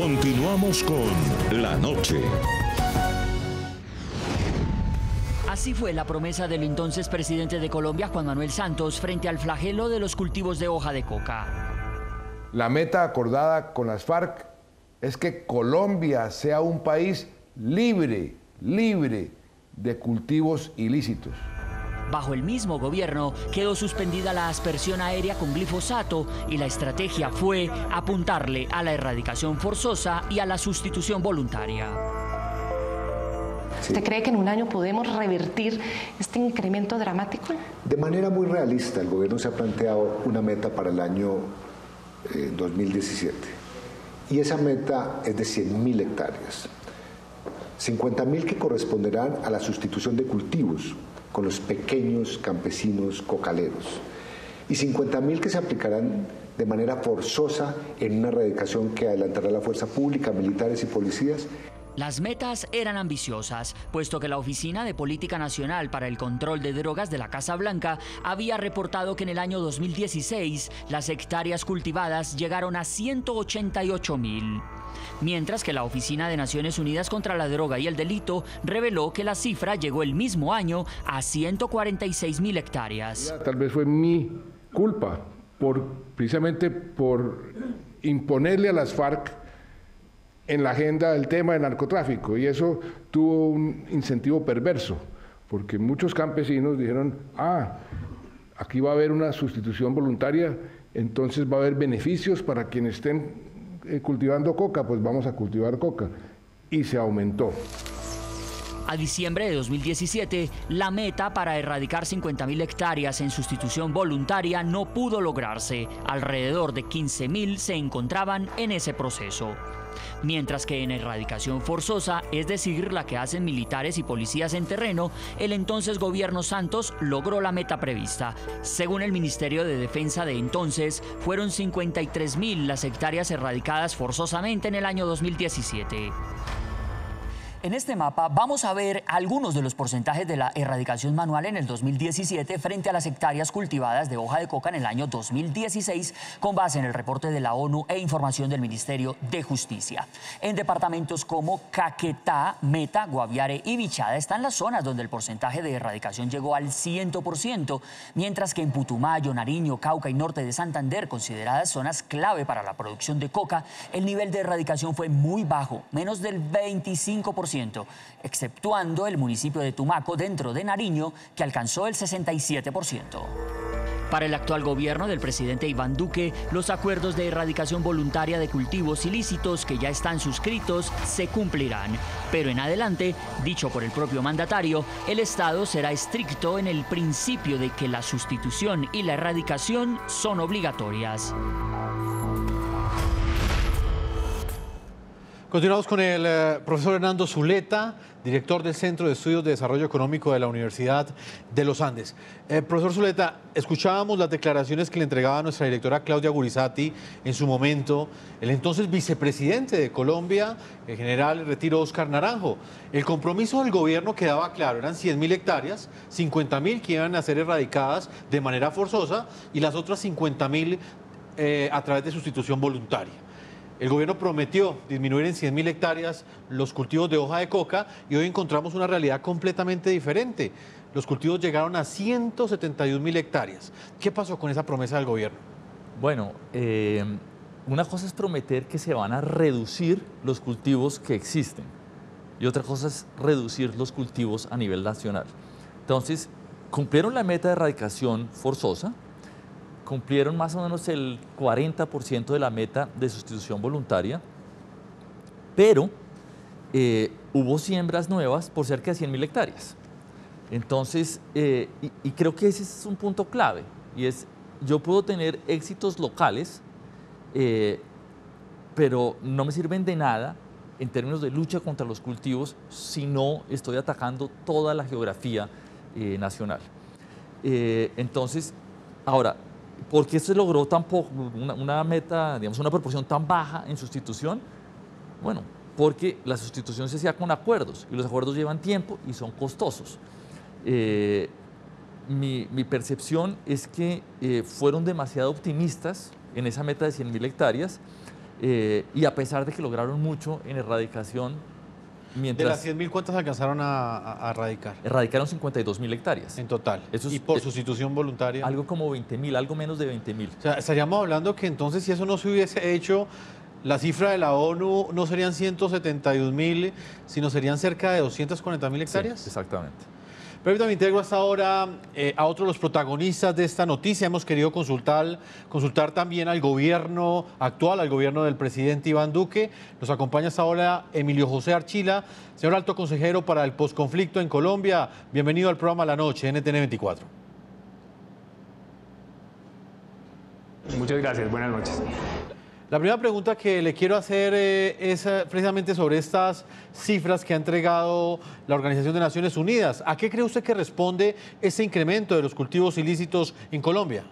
Continuamos con La Noche. Así fue la promesa del entonces presidente de Colombia, Juan Manuel Santos, frente al flagelo de los cultivos de hoja de coca. La meta acordada con las FARC es que Colombia sea un país libre de cultivos ilícitos. Bajo el mismo gobierno quedó suspendida la aspersión aérea con glifosato y la estrategia fue apuntarle a la erradicación forzosa y a la sustitución voluntaria. ¿Usted cree que en un año podemos revertir este incremento dramático? De manera muy realista, el gobierno se ha planteado una meta para el año 2017 y esa meta es de 100.000 hectáreas. 50.000 que corresponderán a la sustitución de cultivos con los pequeños campesinos cocaleros y 50.000 que se aplicarán de manera forzosa en una erradicación que adelantará la fuerza pública, militares y policías. Las metas eran ambiciosas, puesto que la Oficina de Política Nacional para el Control de Drogas de la Casa Blanca había reportado que en el año 2016 las hectáreas cultivadas llegaron a 188.000. Mientras que la Oficina de Naciones Unidas contra la Droga y el Delito reveló que la cifra llegó el mismo año a 146.000 hectáreas. Tal vez fue mi culpa, precisamente por imponerle a las FARC en la agenda el tema del narcotráfico, y eso tuvo un incentivo perverso, porque muchos campesinos dijeron, aquí va a haber una sustitución voluntaria, entonces va a haber beneficios para quienes estén cultivando coca, pues vamos a cultivar coca, y se aumentó. A diciembre de 2017, la meta para erradicar 50.000 hectáreas en sustitución voluntaria no pudo lograrse. Alrededor de 15.000 se encontraban en ese proceso. Mientras que en erradicación forzosa, es decir, la que hacen militares y policías en terreno, el entonces gobierno Santos logró la meta prevista. Según el Ministerio de Defensa de entonces, fueron 53.000 las hectáreas erradicadas forzosamente en el año 2017. En este mapa vamos a ver algunos de los porcentajes de la erradicación manual en el 2017 frente a las hectáreas cultivadas de hoja de coca en el año 2016 con base en el reporte de la ONU e información del Ministerio de Justicia. En departamentos como Caquetá, Meta, Guaviare y Bichada están las zonas donde el porcentaje de erradicación llegó al 100%, mientras que en Putumayo, Nariño, Cauca y norte de Santander, consideradas zonas clave para la producción de coca, el nivel de erradicación fue muy bajo, menos del 25%. Exceptuando el municipio de Tumaco dentro de Nariño, que alcanzó el 67%. Para el actual gobierno del presidente Iván Duque, los acuerdos de erradicación voluntaria de cultivos ilícitos que ya están suscritos se cumplirán. Pero en adelante, dicho por el propio mandatario, el Estado será estricto en el principio de que la sustitución y la erradicación son obligatorias. Continuamos con el profesor Hernando Zuleta, director del Centro de Estudios de Desarrollo Económico de la Universidad de los Andes. Profesor Zuleta, escuchábamos las declaraciones que le entregaba nuestra directora Claudia Gurizati en su momento, el entonces vicepresidente de Colombia, el general en retiro Óscar Naranjo. El compromiso del gobierno quedaba claro, eran 100.000 hectáreas, 50.000 que iban a ser erradicadas de manera forzosa y las otras 50.000 a través de sustitución voluntaria. El gobierno prometió disminuir en 100.000 hectáreas los cultivos de hoja de coca y hoy encontramos una realidad completamente diferente. Los cultivos llegaron a 171.000 hectáreas. ¿Qué pasó con esa promesa del gobierno? Bueno, una cosa es prometer que se van a reducir los cultivos que existen y otra cosa es reducir los cultivos a nivel nacional. Entonces, cumplieron la meta de erradicación forzosa, cumplieron más o menos el 40% de la meta de sustitución voluntaria, pero hubo siembras nuevas por cerca de 100.000 hectáreas. Entonces, y creo que ese es un punto clave, y es, yo puedo tener éxitos locales, pero no me sirven de nada en términos de lucha contra los cultivos si no estoy atacando toda la geografía nacional. Entonces, ahora, ¿por qué se logró tan poco, una meta, digamos, una proporción tan baja en sustitución? Bueno, porque la sustitución se hacía con acuerdos y los acuerdos llevan tiempo y son costosos. Mi percepción es que fueron demasiado optimistas en esa meta de 100.000 hectáreas y a pesar de que lograron mucho en erradicación, De las 100.000, ¿cuántas alcanzaron a erradicar? Erradicaron 52.000 hectáreas. En total. Eso es, ¿Y por sustitución voluntaria? Algo como 20.000, algo menos de 20.000. O sea, estaríamos hablando que entonces si eso no se hubiese hecho, la cifra de la ONU no serían 172.000, sino serían cerca de 240.000 hectáreas. Sí, exactamente. Permítame, integro hasta ahora a otro de los protagonistas de esta noticia. Hemos querido consultar también al gobierno actual, al gobierno del presidente Iván Duque. Nos acompaña hasta ahora Emilio José Archila, señor alto consejero para el posconflicto en Colombia. Bienvenido al programa La Noche, NTN 24. Muchas gracias, buenas noches. La primera pregunta que le quiero hacer es precisamente sobre estas cifras que ha entregado la Organización de Naciones Unidas. ¿A qué cree usted que responde ese incremento de los cultivos ilícitos en Colombia?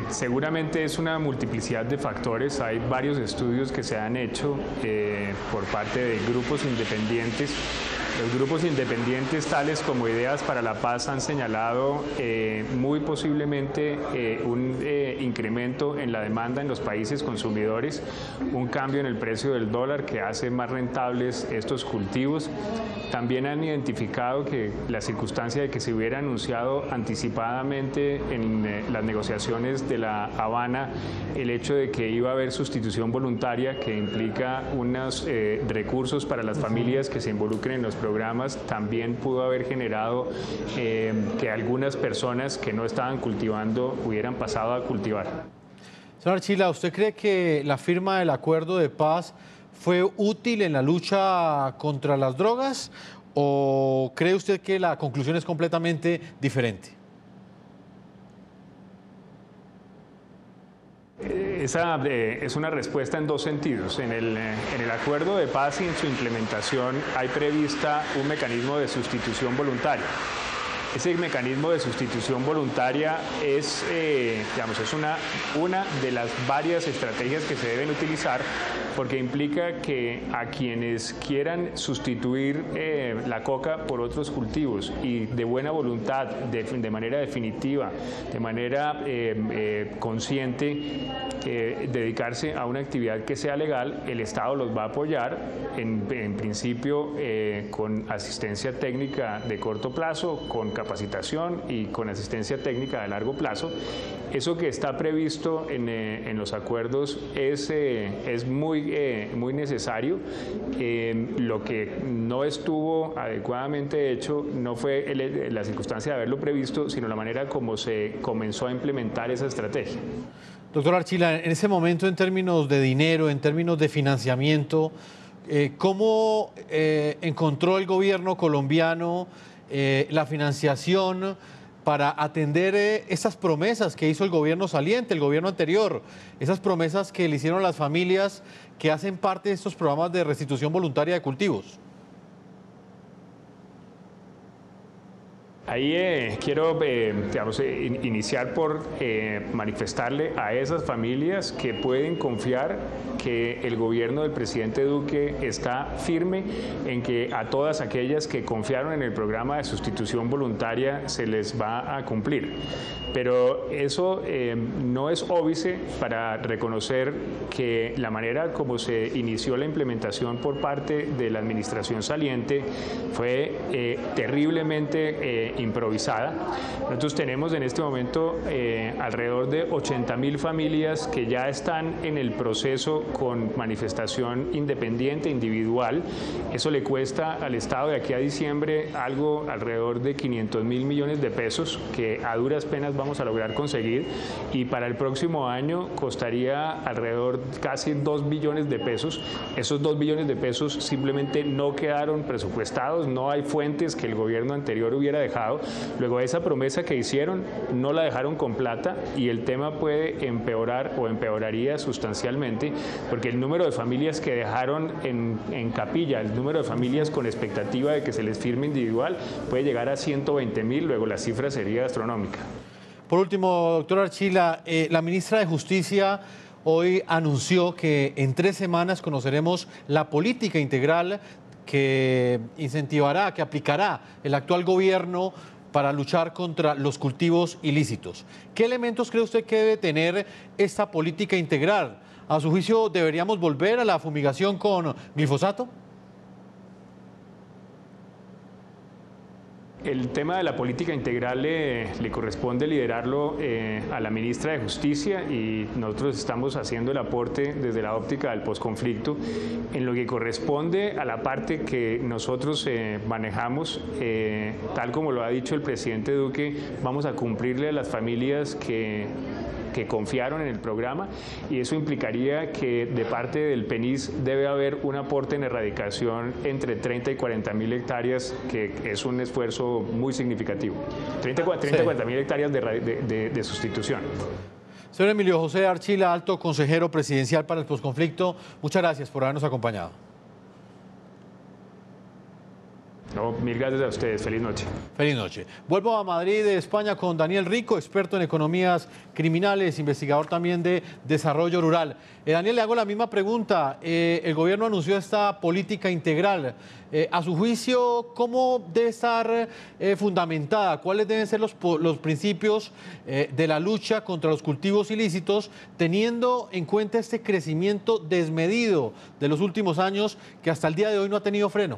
Seguramente es una multiplicidad de factores. Hay varios estudios que se han hecho por parte de grupos independientes. Los grupos independientes tales como Ideas para la Paz han señalado muy posiblemente un incremento en la demanda en los países consumidores, un cambio en el precio del dólar que hace más rentables estos cultivos. También han identificado que la circunstancia de que se hubiera anunciado anticipadamente en las negociaciones de La Habana el hecho de que iba a haber sustitución voluntaria que implica unos recursos para las familias que se involucren en los programas, también pudo haber generado que algunas personas que no estaban cultivando hubieran pasado a cultivar. Señor Archila, ¿usted cree que la firma del acuerdo de paz fue útil en la lucha contra las drogas o cree usted que la conclusión es completamente diferente? Esa es una respuesta en dos sentidos. En el acuerdo de paz y en su implementación hay prevista un mecanismo de sustitución voluntaria. Ese mecanismo de sustitución voluntaria es, es una de las varias estrategias que se deben utilizar porque implica que a quienes quieran sustituir la coca por otros cultivos y de buena voluntad, de manera definitiva, de manera consciente, dedicarse a una actividad que sea legal, el Estado los va a apoyar, en principio con asistencia técnica de corto plazo, con capacitación y con asistencia técnica de largo plazo. Eso que está previsto en los acuerdos es muy necesario. Lo que no estuvo adecuadamente hecho no fue la circunstancia de haberlo previsto, sino la manera como se comenzó a implementar esa estrategia. Doctor Archila, en ese momento, en términos de dinero, en términos de financiamiento, ¿cómo encontró el gobierno colombiano la financiación para atender esas promesas que hizo el gobierno saliente, el gobierno anterior, esas promesas que le hicieron las familias que hacen parte de estos programas de restitución voluntaria de cultivos? Ahí quiero iniciar por manifestarle a esas familias que pueden confiar que el gobierno del presidente Duque está firme en que a todas aquellas que confiaron en el programa de sustitución voluntaria se les va a cumplir. Pero eso no es óbice para reconocer que la manera como se inició la implementación por parte de la administración saliente fue terriblemente improvisada. Nosotros tenemos en este momento alrededor de 80.000 familias que ya están en el proceso con manifestación independiente, individual. Eso le cuesta al Estado de aquí a diciembre algo alrededor de 500.000 millones de pesos que a duras penas vamos a lograr conseguir, y para el próximo año costaría alrededor casi 2 billones de pesos. Esos 2 billones de pesos simplemente no quedaron presupuestados, no hay fuentes que el gobierno anterior hubiera dejado. Luego esa promesa que hicieron no la dejaron con plata y el tema puede empeorar o empeoraría sustancialmente porque el número de familias que dejaron en capilla, el número de familias con expectativa de que se les firme individual puede llegar a 120.000, luego la cifra sería astronómica. Por último, doctor Archila, la ministra de Justicia hoy anunció que en 3 semanas conoceremos la política integral que incentivará, que aplicará el actual gobierno para luchar contra los cultivos ilícitos. ¿Qué elementos cree usted que debe tener esta política integral? ¿A su juicio deberíamos volver a la fumigación con glifosato? El tema de la política integral le corresponde liderarlo a la ministra de Justicia y nosotros estamos haciendo el aporte desde la óptica del posconflicto. En lo que corresponde a la parte que nosotros manejamos, tal como lo ha dicho el presidente Duque, vamos a cumplirle a las familias que confiaron en el programa y eso implicaría que de parte del PENIS debe haber un aporte en erradicación entre 30 y 40 mil hectáreas, que es un esfuerzo muy significativo. 30 y 40 mil hectáreas de sustitución. Señor Emilio José Archila, alto consejero presidencial para el posconflicto, muchas gracias por habernos acompañado. No, mil gracias a ustedes. Feliz noche. Feliz noche. Vuelvo a Madrid, España, con Daniel Rico, experto en economías criminales, investigador también de desarrollo rural. Daniel, le hago la misma pregunta. El gobierno anunció esta política integral. A su juicio, ¿cómo debe estar fundamentada? ¿Cuáles deben ser los principios de la lucha contra los cultivos ilícitos, teniendo en cuenta este crecimiento desmedido de los últimos años que hasta el día de hoy no ha tenido freno?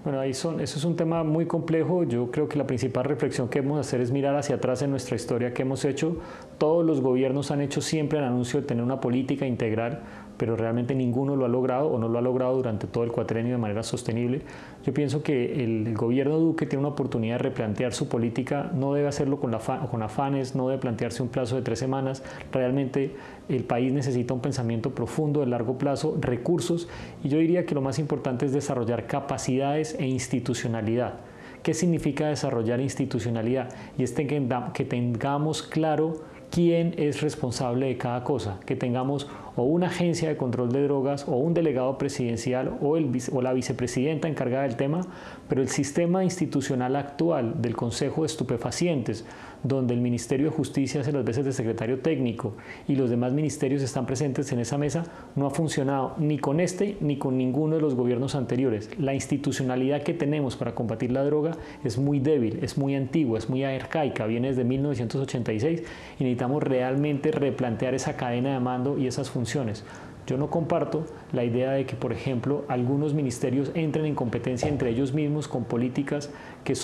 Bueno, eso es un tema muy complejo. Yo creo que la principal reflexión que debemos hacer es mirar hacia atrás en nuestra historia que hemos hecho. Todos los gobiernos han hecho siempre el anuncio de tener una política integral, pero realmente ninguno lo ha logrado o no lo ha logrado durante todo el cuatrenio de manera sostenible. Yo pienso que el gobierno Duque tiene una oportunidad de replantear su política, no debe hacerlo con afanes, no debe plantearse un plazo de 3 semanas. Realmente el país necesita un pensamiento profundo de largo plazo, recursos, y yo diría que lo más importante es desarrollar capacidades e institucionalidad. ¿Qué significa desarrollar institucionalidad? Y es que tengamos claro quién es responsable de cada cosa, que tengamos o una agencia de control de drogas o un delegado presidencial o la vicepresidenta encargada del tema, pero el sistema institucional actual del Consejo de Estupefacientes, donde el Ministerio de Justicia hace las veces de secretario técnico y los demás ministerios están presentes en esa mesa, no ha funcionado ni con este ni con ninguno de los gobiernos anteriores. La institucionalidad que tenemos para combatir la droga es muy débil, es muy antigua, es muy arcaica, viene desde 1986 y necesitamos realmente replantear esa cadena de mando y esas funciones. Yo no comparto la idea de que, por ejemplo, algunos ministerios entren en competencia entre ellos mismos con políticas que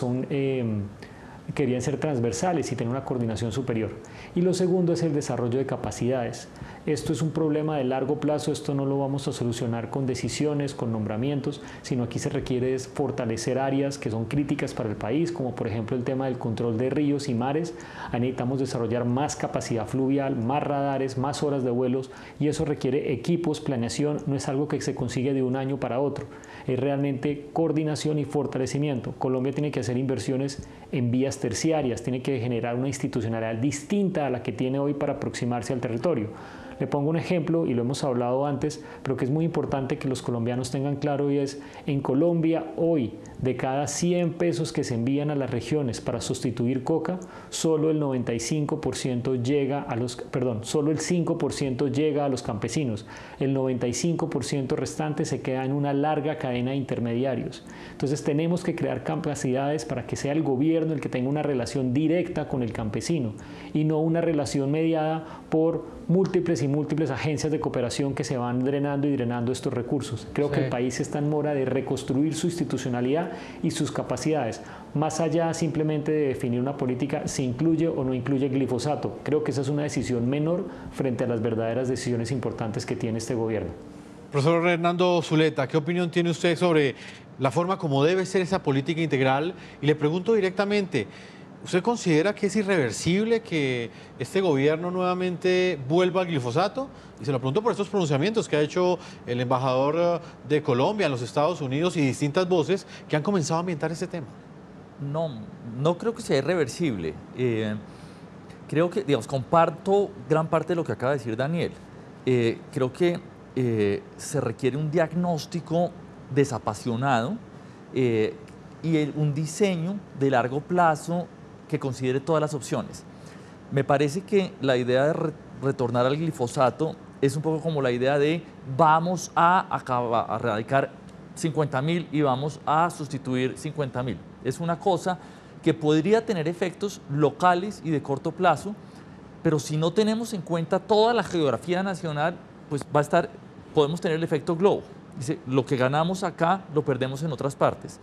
querían ser transversales y tener una coordinación superior. Y lo segundo es el desarrollo de capacidades. Esto es un problema de largo plazo, esto no lo vamos a solucionar con decisiones, con nombramientos, sino aquí se requiere es fortalecer áreas que son críticas para el país, como por ejemplo el tema del control de ríos y mares. Ahí necesitamos desarrollar más capacidad fluvial, más radares, más horas de vuelos, y eso requiere equipos, planeación, no es algo que se consigue de un año para otro. Es realmente coordinación y fortalecimiento. Colombia tiene que hacer inversiones en vías terciarias, tiene que generar una institucionalidad distinta a la que tiene hoy para aproximarse al territorio. Le pongo un ejemplo, y lo hemos hablado antes, pero que es muy importante que los colombianos tengan claro, y es, en Colombia hoy, de cada 100 pesos que se envían a las regiones para sustituir coca, solo el 95% llega a los, solo el 5% llega a los campesinos. El 95% restante se queda en una larga cadena de intermediarios. Entonces tenemos que crear capacidades para que sea el gobierno el que tenga una relación directa con el campesino y no una relación mediada por múltiples y múltiples agencias de cooperación que se van drenando y drenando estos recursos. Creo que el país está en mora de reconstruir su institucionalidad y sus capacidades, más allá simplemente de definir una política si incluye o no incluye glifosato. Creo que esa es una decisión menor frente a las verdaderas decisiones importantes que tiene este gobierno. Profesor Hernando Zuleta, ¿qué opinión tiene usted sobre la forma como debe ser esa política integral? Y le pregunto directamente, ¿usted considera que es irreversible que este gobierno nuevamente vuelva al glifosato? Y se lo pregunto por estos pronunciamientos que ha hecho el embajador de Colombia en los Estados Unidos y distintas voces que han comenzado a ambientar este tema. No creo que sea irreversible. Creo que, comparto gran parte de lo que acaba de decir Daniel. Creo que se requiere un diagnóstico desapasionado y un diseño de largo plazo que considere todas las opciones. Me parece que la idea de retornar al glifosato es un poco como la idea de vamos a erradicar 50.000 y vamos a sustituir 50.000. Es una cosa que podría tener efectos locales y de corto plazo, pero si no tenemos en cuenta toda la geografía nacional, pues podemos tener el efecto globo. Dice, lo que ganamos acá lo perdemos en otras partes.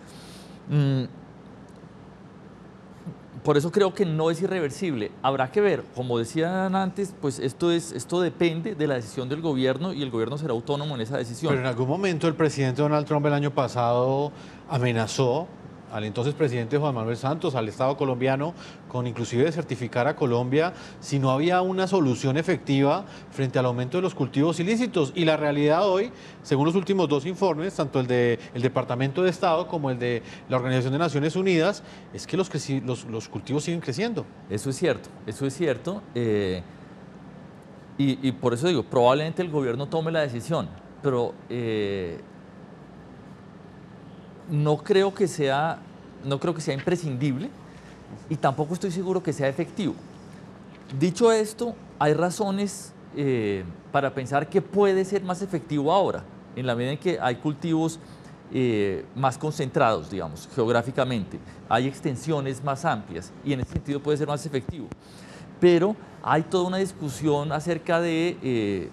Por eso creo que no es irreversible. Habrá que ver, como decían antes, pues esto depende de la decisión del gobierno y el gobierno será autónomo en esa decisión. Pero en algún momento el presidente Donald Trump el año pasado amenazó al entonces presidente Juan Manuel Santos, al Estado colombiano, con inclusive de certificar a Colombia si no había una solución efectiva frente al aumento de los cultivos ilícitos. Y la realidad hoy, según los últimos dos informes, tanto el del Departamento de Estado como el de la Organización de Naciones Unidas, es que los cultivos siguen creciendo. Eso es cierto, eso es cierto. Y por eso digo, probablemente el gobierno tome la decisión, pero no creo que sea imprescindible y tampoco estoy seguro que sea efectivo. Dicho esto, hay razones para pensar que puede ser más efectivo ahora, en la medida en que hay cultivos más concentrados, digamos, geográficamente, hay extensiones más amplias y en ese sentido puede ser más efectivo. Pero hay toda una discusión acerca de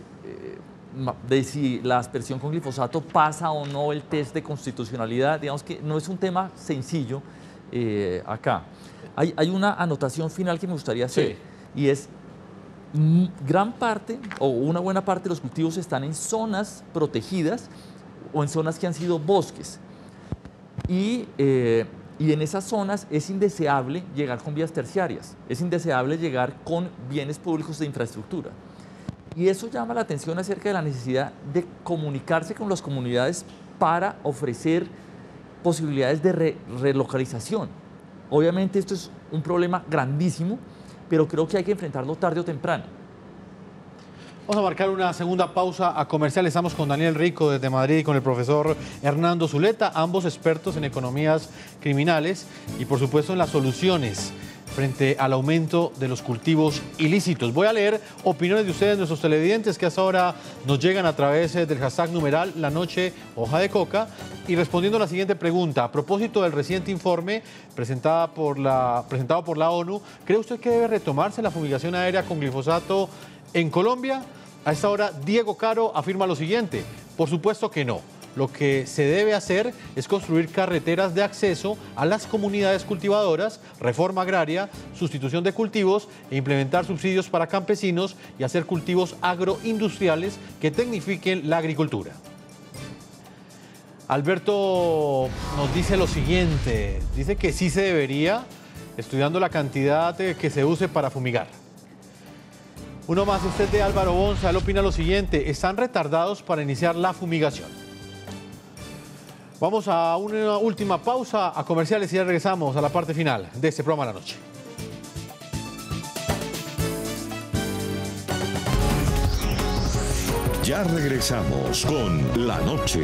si la aspersión con glifosato pasa o no el test de constitucionalidad. Digamos que no es un tema sencillo acá. Hay una anotación final que me gustaría hacer, y es gran parte o una buena parte de los cultivos están en zonas protegidas o en zonas que han sido bosques. Y en esas zonas es indeseable llegar con vías terciarias, es indeseable llegar con bienes públicos de infraestructura. Y eso llama la atención acerca de la necesidad de comunicarse con las comunidades para ofrecer posibilidades de relocalización. Obviamente esto es un problema grandísimo, pero creo que hay que enfrentarlo tarde o temprano. Vamos a marcar una segunda pausa a comercial. Estamos con Daniel Rico desde Madrid y con el profesor Hernando Zuleta, ambos expertos en economías criminales y por supuesto en las soluciones frente al aumento de los cultivos ilícitos. Voy a leer opiniones de ustedes, nuestros televidentes, que hasta ahora nos llegan a través del hashtag numeral La Noche Hoja de Coca. Y respondiendo a la siguiente pregunta, a propósito del reciente informe presentado por la ONU, ¿cree usted que debe retomarse la fumigación aérea con glifosato en Colombia? A esta hora, Diego Caro afirma lo siguiente: por supuesto que no. Lo que se debe hacer es construir carreteras de acceso a las comunidades cultivadoras, reforma agraria, sustitución de cultivos e implementar subsidios para campesinos y hacer cultivos agroindustriales que tecnifiquen la agricultura. Alberto nos dice lo siguiente, dice que sí se debería, estudiando la cantidad que se use para fumigar. Uno más, usted de Álvaro Bonza, él opina lo siguiente: están retardados para iniciar la fumigación. Vamos a una última pausa a comerciales y ya regresamos a la parte final de este programa de la noche. Ya regresamos con La Noche.